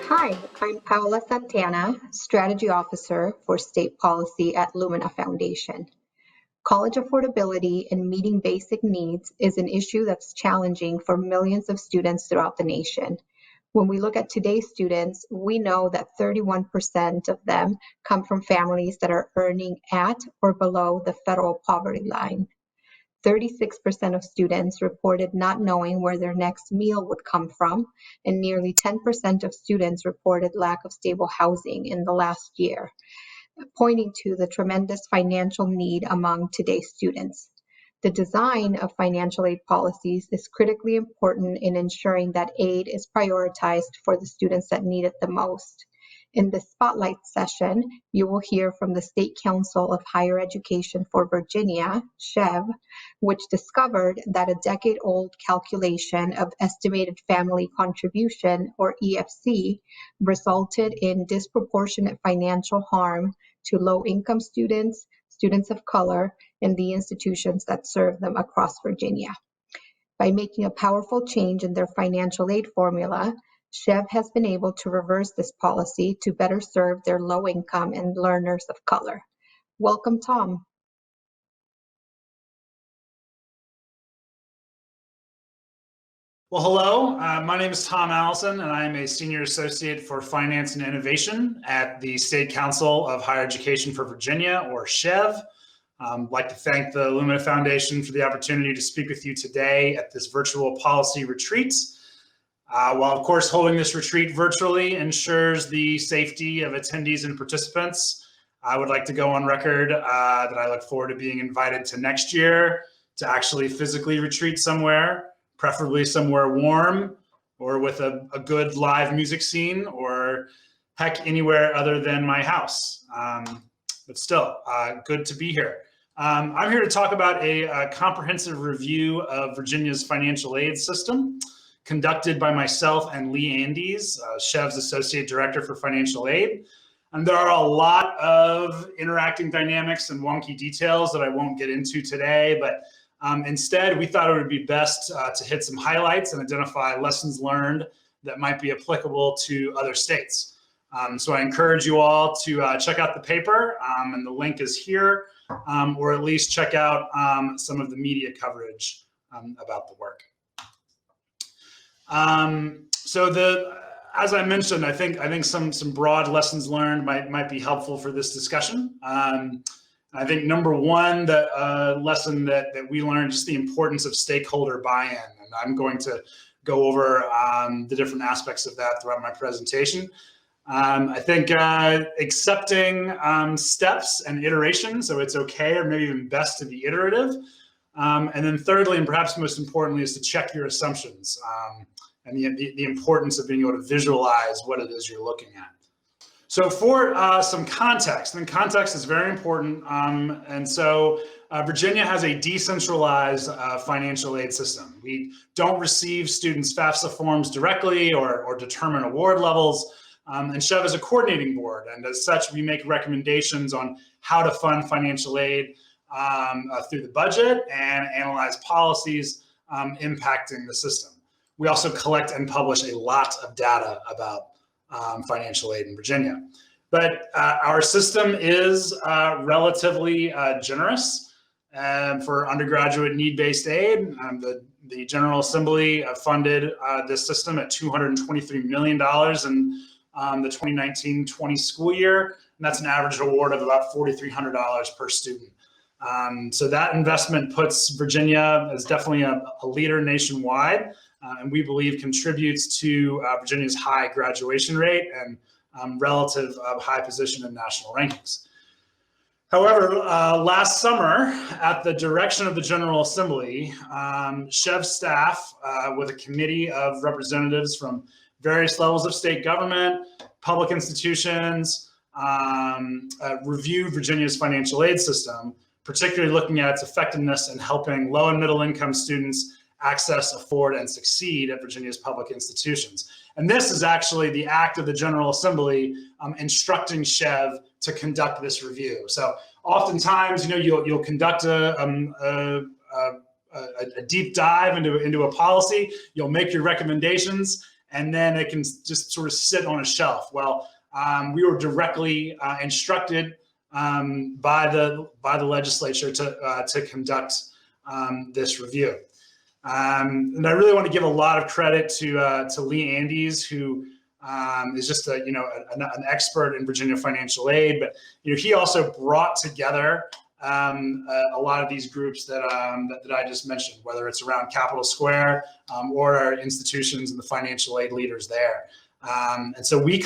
Hi, I'm Paola Santana, Strategy Officer for State Policy at Lumina Foundation. College affordability and meeting basic needs is an issue that's challenging for millions of students throughout the nation. When we look at today's students, we know that 31% of them come from families that are earning at or below the federal poverty line. 36% of students reported not knowing where their next meal would come from, and nearly 10% of students reported lack of stable housing in the last year, pointing to the tremendous financial need among today's students. The design of financial aid policies is critically important in ensuring that aid is prioritized for the students that need it the most. In this spotlight session, you will hear from the State Council of Higher Education for Virginia, SCHEV, which discovered that a decade-old calculation of estimated family contribution, or EFC, resulted in disproportionate financial harm to low-income students, students of color, and the institutions that serve them across Virginia. By making a powerful change in their financial aid formula, SCHEV has been able to reverse this policy to better serve their low-income and learners of color. Welcome, Tom. Well, hello, my name is Tom Allison, and I am a Senior Associate for Finance and Innovation at the State Council of Higher Education for Virginia, or SCHEV. I'd like to thank the Lumina Foundation for the opportunity to speak with you today at this virtual policy retreat. While, of course, holding this retreat virtually ensures the safety of attendees and participants, I would like to go on record that I look forward to being invited to next year to actually physically retreat somewhere, preferably somewhere warm or with a good live music scene, or heck, anywhere other than my house. But still, good to be here. I'm here to talk about a comprehensive review of Virginia's financial aid system conducted by myself and Lee Andes, SCHEV's Associate Director for Financial Aid. And there are a lot of interacting dynamics and wonky details that I won't get into today, but instead, we thought it would be best to hit some highlights and identify lessons learned that might be applicable to other states. So I encourage you all to check out the paper, and the link is here, or at least check out some of the media coverage about the work. As I mentioned, I think some broad lessons learned might be helpful for this discussion. I think number one, the lesson that we learned, just the importance of stakeholder buy-in, and I'm going to go over the different aspects of that throughout my presentation. I think accepting steps and iterations, so it's okay or maybe even best to be iterative. And then thirdly, and perhaps most importantly, is to check your assumptions and the importance of being able to visualize what it is you're looking at. So for some context, and context is very important, and so Virginia has a decentralized financial aid system. We don't receive students' FAFSA forms directly or determine award levels, and SCHEV is a coordinating board, and as such, we make recommendations on how to fund financial aid through the budget and analyze policies impacting the system. We also collect and publish a lot of data about financial aid in Virginia. But our system is relatively generous for undergraduate need-based aid. The General Assembly funded this system at $223 million in the 2019-20 school year, and that's an average award of about $4,300 per student. So that investment puts Virginia as definitely a leader nationwide, and we believe contributes to Virginia's high graduation rate and relative high position in national rankings. However, last summer, at the direction of the General Assembly, SCHEV staff, with a committee of representatives from various levels of state government, public institutions, reviewed Virginia's financial aid system, particularly looking at its effectiveness in helping low and middle income students access, afford, and succeed at Virginia's public institutions. And this is actually the act of the General Assembly instructing SCHEV to conduct this review. So oftentimes, you'll conduct a deep dive into a policy, you'll make your recommendations, and then it can just sort of sit on a shelf. Well, we were directly instructed by the legislature to conduct this review. And I really want to give a lot of credit to Lee Andes, who is just an expert in Virginia financial aid, but he also brought together a lot of these groups that I just mentioned, whether it's around Capitol Square or our institutions and the financial aid leaders there. And so we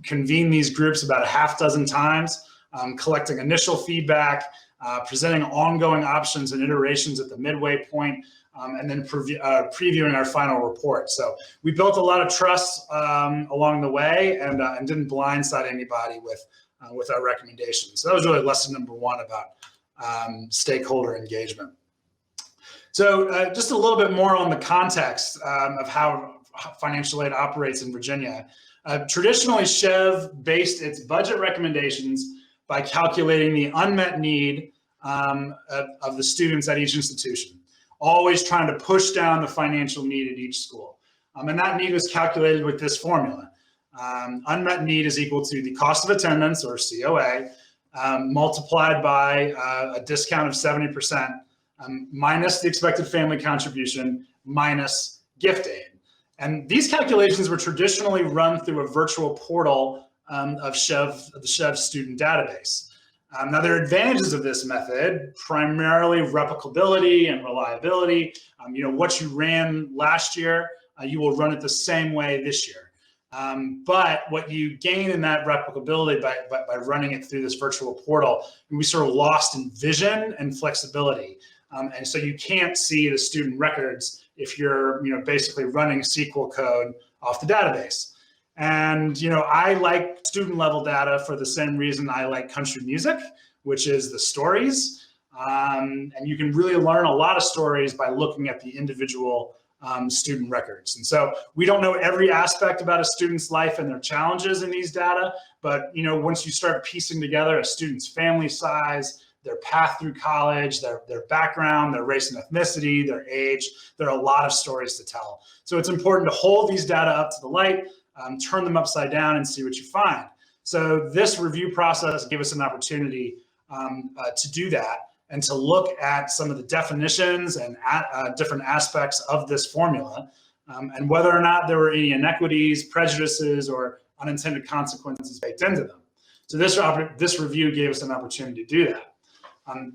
convene these groups about a half dozen times, collecting initial feedback, presenting ongoing options and iterations at the midway point, and then previewing our final report. So we built a lot of trust along the way, and didn't blindside anybody with our recommendations. So that was really lesson number one about stakeholder engagement. So just a little bit more on the context of how financial aid operates in Virginia. Traditionally, SCHEV based its budget recommendations by calculating the unmet need of the students at each institution, always trying to push down the financial need at each school. And that need was calculated with this formula. Unmet need is equal to the cost of attendance, or COA, multiplied by a discount of 70%, minus the expected family contribution, minus gift aid. And these calculations were traditionally run through a virtual portal of the SCHEV student database. Now, there are advantages of this method, primarily replicability and reliability. What you ran last year, you will run it the same way this year. But what you gain in that replicability by running it through this virtual portal, we sort of lost in vision and flexibility. And so you can't see the student records if you're basically running SQL code off the database. And I like student level data for the same reason I like country music, which is the stories. And you can really learn a lot of stories by looking at the individual student records. And so we don't know every aspect about a student's life and their challenges in these data, but once you start piecing together a student's family size, their path through college, their background, their race and ethnicity, their age, there are a lot of stories to tell. So it's important to hold these data up to the light, turn them upside down, and see what you find. So this review process gave us an opportunity to do that and to look at some of the definitions and different aspects of this formula, and whether or not there were any inequities, prejudices, or unintended consequences baked into them. So this review gave us an opportunity to do that.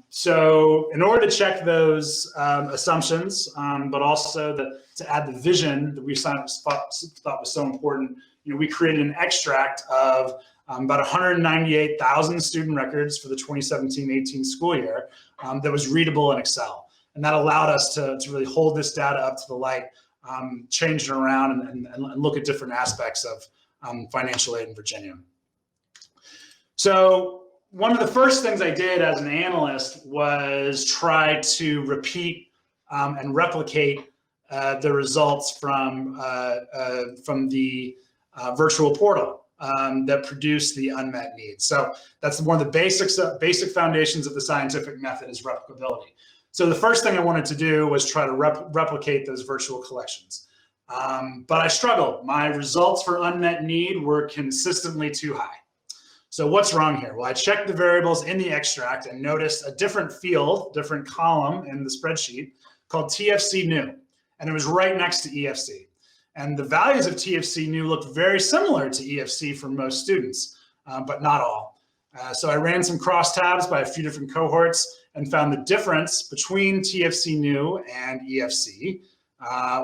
So in order to check those assumptions, but also to add the vision that we thought was so important, we created an extract of about 198,000 student records for the 2017-18 school year that was readable in Excel. And that allowed us to really hold this data up to the light, change it around, and look at different aspects of financial aid in Virginia. So one of the first things I did as an analyst was try to repeat and replicate the results from the virtual portal that produced the unmet needs. So that's one of the basic foundations of the scientific method is replicability. So the first thing I wanted to do was try to replicate those virtual collections. But I struggled. My results for unmet need were consistently too high. So what's wrong here? Well, I checked the variables in the extract and noticed a different field, different column in the spreadsheet called TFC new, and it was right next to EFC. And the values of TFC new looked very similar to EFC for most students, but not all. So I ran some crosstabs by a few different cohorts and found the difference between TFC new and EFC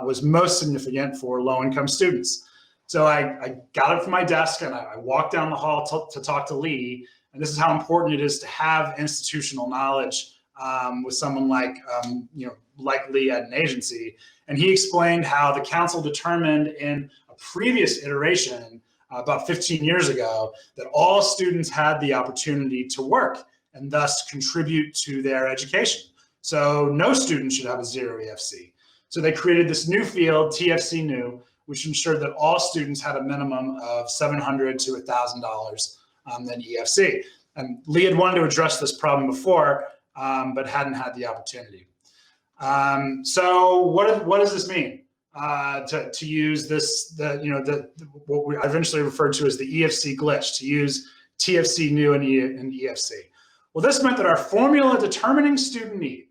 was most significant for low-income students. So I got up from my desk and I walked down the hall to talk to Lee. And this is how important it is to have institutional knowledge with someone like Lee at an agency. And he explained how the council determined in a previous iteration about 15 years ago that all students had the opportunity to work and thus contribute to their education. So no student should have a zero EFC. So they created this new field, TFC new, which ensured that all students had a minimum of $700 to $1,000 than EFC. And Lee had wanted to address this problem before, but hadn't had the opportunity. So what does this mean? to use this, what we eventually referred to as the EFC glitch, to use TFC new and EFC. Well, this meant that our formula determining student need,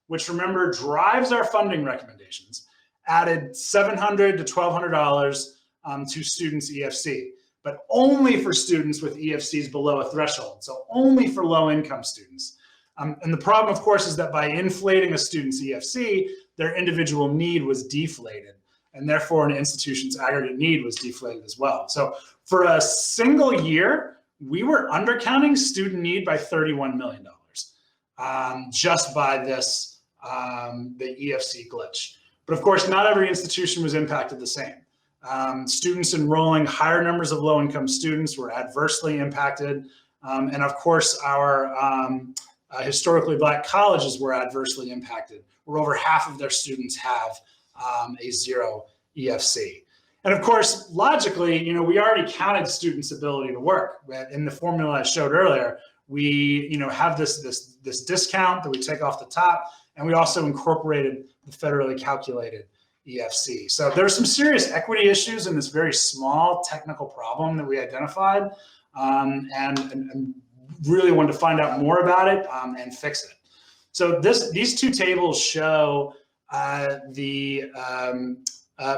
which remember drives our funding recommendations, added $700 to $1,200 to students' EFC, but only for students with EFCs below a threshold, so only for low-income students. And the problem, of course, is that by inflating a student's EFC, their individual need was deflated, and therefore an institution's aggregate need was deflated as well. So for a single year, we were undercounting student need by $31 million just by this, the EFC glitch. But of course, not every institution was impacted the same. Students enrolling higher numbers of low-income students were adversely impacted. And of course, our historically Black colleges were adversely impacted, where over half of their students have a 0 EFC. And of course, logically, we already counted students' ability to work. In the formula I showed earlier, we have this discount that we take off the top, and we also incorporated the federally calculated EFC. So there's some serious equity issues in this very small technical problem that we identified, and really wanted to find out more about it and fix it. So these two tables show the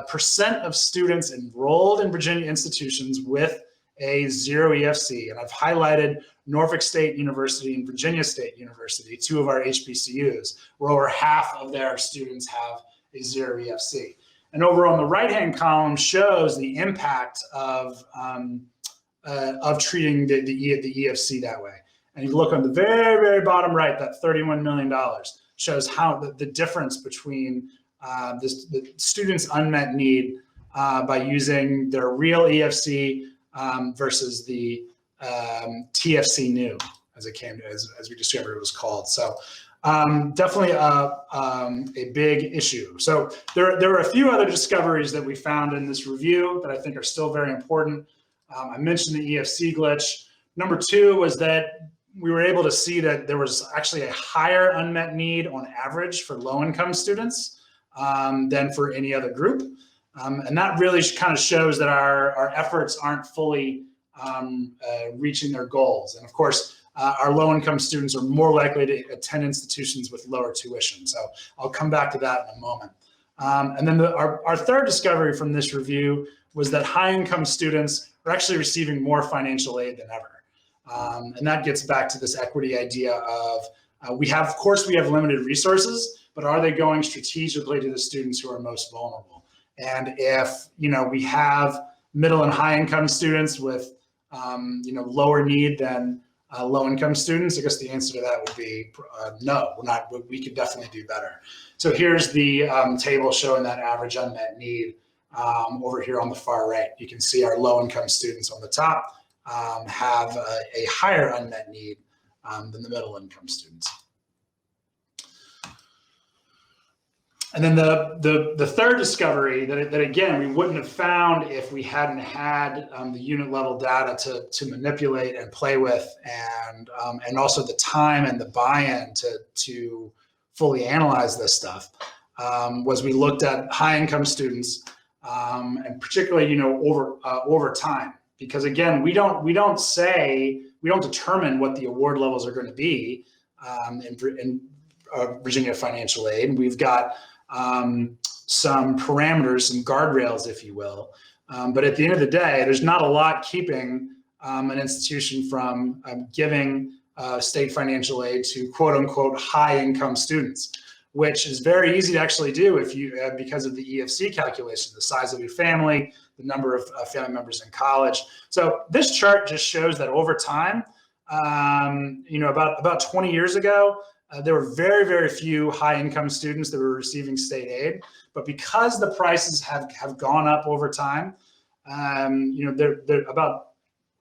percent of students enrolled in Virginia institutions with a 0 EFC. And I've highlighted Norfolk State University and Virginia State University, 2 of our HBCUs, where over half of their students have a 0 EFC. And over on the right-hand column shows the impact of treating the EFC that way. And you look on the very, very bottom right, that $31 million shows how the difference between the students' unmet need by using their real EFC versus the TFC new, as we discovered it was called. So definitely a big issue. So there were a few other discoveries that we found in this review that I think are still very important. I mentioned the EFC glitch. Number 2 was that we were able to see that there was actually a higher unmet need on average for low-income students than for any other group. And that really kind of shows that our efforts aren't fully reaching their goals. And of course, our low-income students are more likely to attend institutions with lower tuition. So I'll come back to that in a moment. And then our third discovery from this review was that high-income students are actually receiving more financial aid than ever. And that gets back to this equity idea of of course we have limited resources, but are they going strategically to the students who are most vulnerable? And if we have middle and high income students with lower need than low income students, I guess the answer to that would be no. We could definitely do better. So here's the table showing that average unmet need over here on the far right. You can see our low income students on the top have a higher unmet need than the middle income students. And then the third discovery that again, we wouldn't have found if we hadn't had the unit level data to manipulate and play with, and also the time and the buy-in to fully analyze this stuff, was we looked at high income students and particularly over time. Because again, we don't determine what the award levels are going to be in Virginia financial aid. We've got some parameters, some guardrails, if you will. But at the end of the day, there's not a lot keeping an institution from giving state financial aid to quote unquote high income students, which is very easy to actually do if you because of the EFC calculation, the size of your family, the number of family members in college. So this chart just shows that over time, about 20 years ago, there were very, very few high income students that were receiving state aid. But because the prices have gone up over time, they're about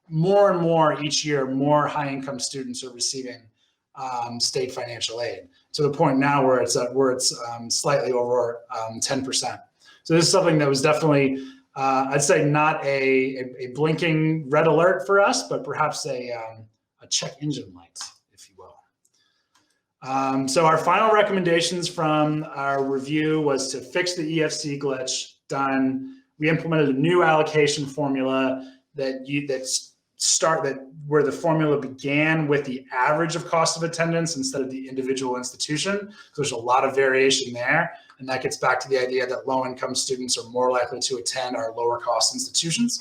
more and more each year, more high income students are receiving state financial aid, to the point now where it's slightly over 10%. So this is something that was definitely, I'd say, not a blinking red alert for us, but perhaps a check engine light, if you will. So our final recommendations from our review was to fix the EFC glitch. Done. We implemented a new allocation formula where the formula began with the average of cost of attendance instead of the individual institution. So there's a lot of variation there. And that gets back to the idea that low-income students are more likely to attend our lower-cost institutions.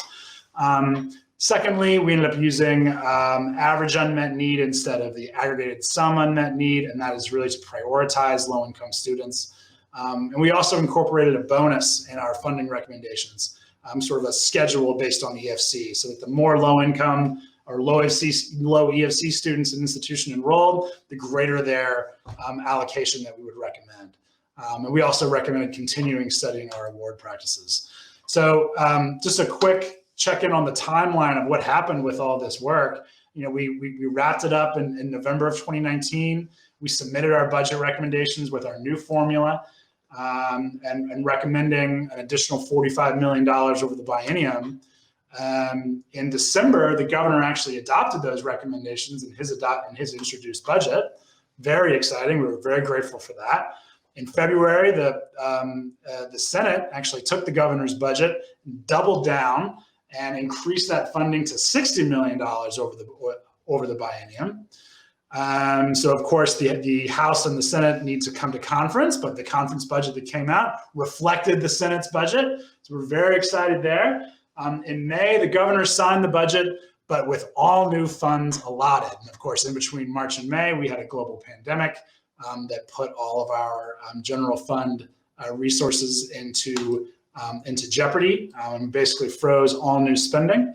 Secondly, we ended up using average unmet need instead of the aggregated sum unmet need, and that is really to prioritize low-income students. And we also incorporated a bonus in our funding recommendations, sort of a schedule based on EFC, so that the more low-income or low EFC students an institution enrolled, the greater their allocation that we would recommend. And we also recommended continuing studying our award practices. So just a quick check-in on the timeline of what happened with all this work. You know, we wrapped it up in November of 2019. We submitted our budget recommendations with our new formula and recommending an additional $45 million over the biennium. In December, the governor actually adopted those recommendations in his introduced budget. Very exciting. We were very grateful for that. In February, the Senate actually took the governor's budget, doubled down, and increased that funding to $60 million over the biennium. So of course, the House and the Senate need to come to conference, but the conference budget that came out reflected the Senate's budget. So we're very excited there. In May, the governor signed the budget, but with all new funds allotted. And of course, in between March and May, we had a global pandemic that put all of our general fund resources into jeopardy, and basically froze all new spending,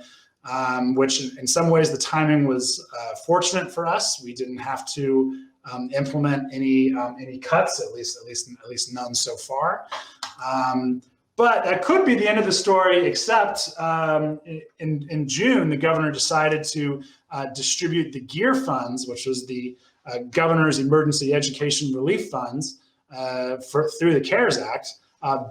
which in some ways the timing was fortunate for us. We didn't have to implement any cuts, at least none so far. But that could be the end of the story, except in June, the governor decided to distribute the GEAR funds, which was the governor's emergency education relief funds through the CARES Act,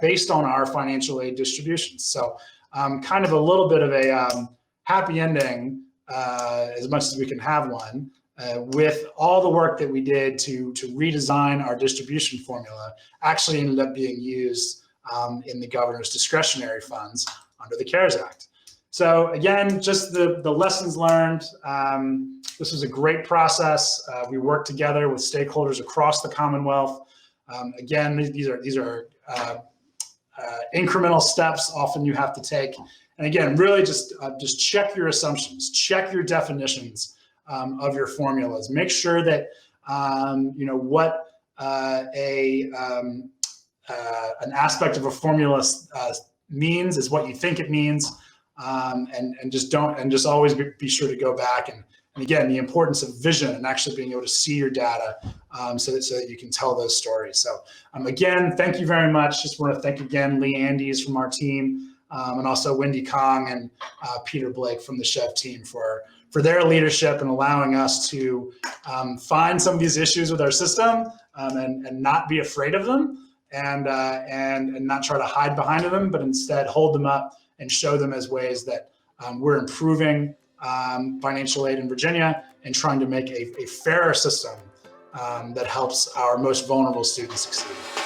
based on our financial aid distributions. So kind of a little bit of a happy ending, as much as we can have one, with all the work that we did to redesign our distribution formula actually ended up being used in the governor's discretionary funds under the CARES Act. So again, just the lessons learned. This was a great process. We worked together with stakeholders across the Commonwealth. Again, these are incremental steps often you have to take. And again, really just check your assumptions, check your definitions of your formulas. Make sure that you know what an aspect of a formula means is what you think it means, and just always be sure to go back and again, the importance of vision and actually being able to see your data so that you can tell those stories. So again, thank you very much. Just want to thank again Lee Andes from our team, and also Wendy Kong and Peter Blake from the Chev team for their leadership and allowing us to find some of these issues with our system and not be afraid of them and not try to hide behind them, but instead hold them up and show them as ways that we're improving financial aid in Virginia and trying to make a fairer system that helps our most vulnerable students succeed.